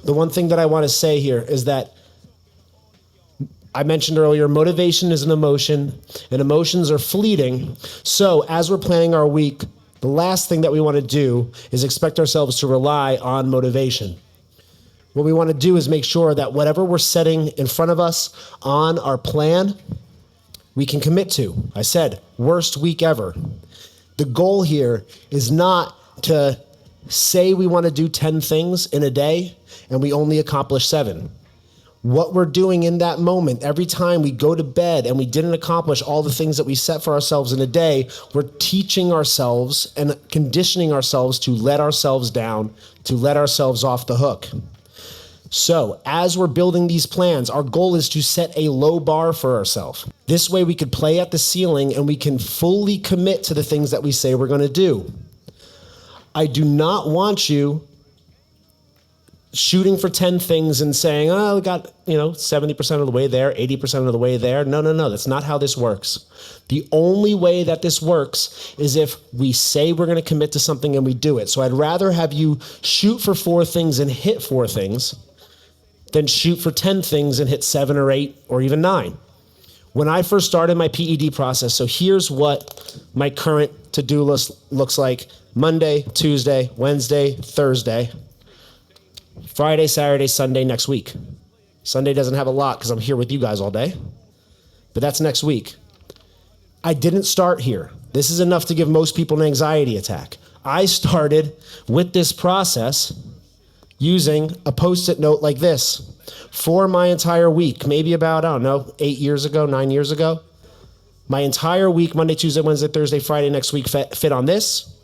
the one thing that I want to say here is that I mentioned earlier, motivation is an emotion, and emotions are fleeting. So as we're planning our week, the last thing that we want to do is expect ourselves to rely on motivation. What we want to do is make sure that whatever we're setting in front of us on our plan, we can commit to. I said, worst week ever. The goal here is not to say we want to do 10 things in a day and we only accomplish 7. What we're doing in that moment, every time we go to bed and we didn't accomplish all the things that we set for ourselves in a day, we're teaching ourselves and conditioning ourselves to let ourselves down, to let ourselves off the hook. So as we're building these plans, our goal is to set a low bar for ourselves. This way we could play at the ceiling and we can fully commit to the things that we say we're going to do. I do not want you shooting for 10 things and saying, oh, we got, 70% of the way there, 80% of the way there. No, that's not how this works. The only way that this works is if we say we're going to commit to something and we do it. So I'd rather have you shoot for 4 things and hit 4 things than shoot for 10 things and hit 7 or 8 or even 9. When I first started my PED process, so here's what my current to-do list looks like: Monday, Tuesday, Wednesday, Thursday, Friday, Saturday, Sunday next week. Sunday doesn't have a lot because I'm here with you guys all day, but that's next week. I didn't start here. This is enough to give most people an anxiety attack. I started with this process using a Post-it note like this for my entire week, maybe about, 8 years ago, 9 years ago. My entire week, Monday, Tuesday, Wednesday, Thursday, Friday next week fit on this.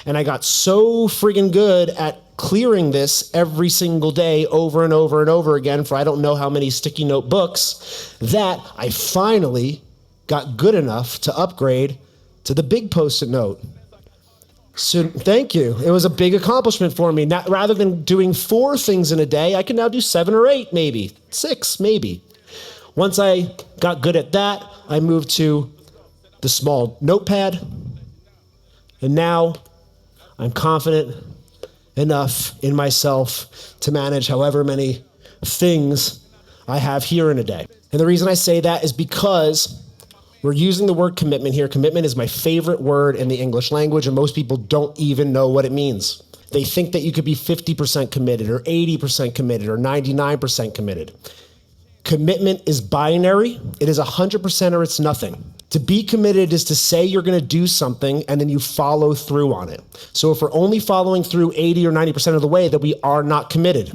And I got so friggin' good at clearing this every single day over and over and over again for I don't know how many sticky note books that I finally got good enough to upgrade to the big Post-it note. So thank you. It was a big accomplishment for me. Rather than doing 4 things in a day, I can now do 7 or 8, maybe 6, maybe. Once I got good at that, I moved to the small notepad. And now I'm confident enough in myself to manage however many things I have here in a day. And the reason I say that is because we're using the word commitment here. Commitment is my favorite word in the English language, and most people don't even know what it means. They think that you could be 50% committed or 80% committed or 99% committed. Commitment is binary. It is 100% or it's nothing. To be committed is to say you're going to do something and then you follow through on it. So if we're only following through 80 or 90% of the way, then we are not committed.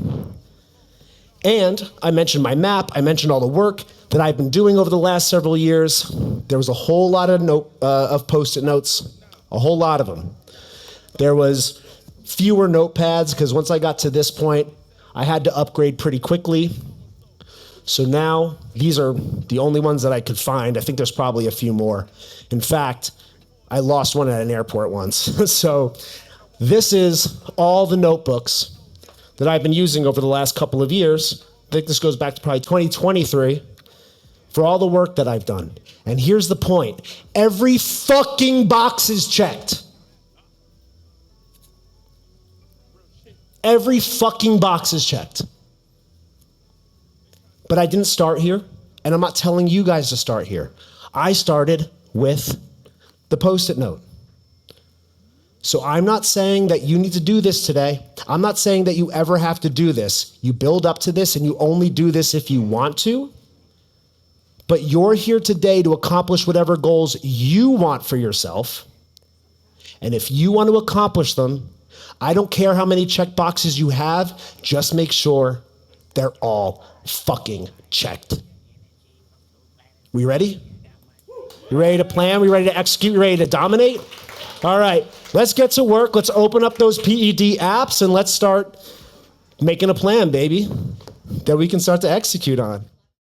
And I mentioned my map. I mentioned all the work that I've been doing over the last several years. There was a whole lot of Post-it notes, a whole lot of them. There was fewer notepads because once I got to this point, I had to upgrade pretty quickly. So now these are the only ones that I could find. I think there's probably a few more. In fact, I lost one at an airport once. So this is all the notebooks that I've been using over the last couple of years. I think this goes back to probably 2023 for all the work that I've done. And here's the point. Every fucking box is checked. Every fucking box is checked. But I didn't start here, and I'm not telling you guys to start here. I started with the Post-it note. So I'm not saying that you need to do this today. I'm not saying that you ever have to do this. You build up to this, and you only do this if you want to. But you're here today to accomplish whatever goals you want for yourself. And if you want to accomplish them, I don't care how many check boxes you have, just make sure they're all fucking checked. We ready? You ready to plan? We ready to execute? You ready to dominate? All right, let's get to work. Let's open up those PED apps and let's start making a plan, baby, that we can start to execute on.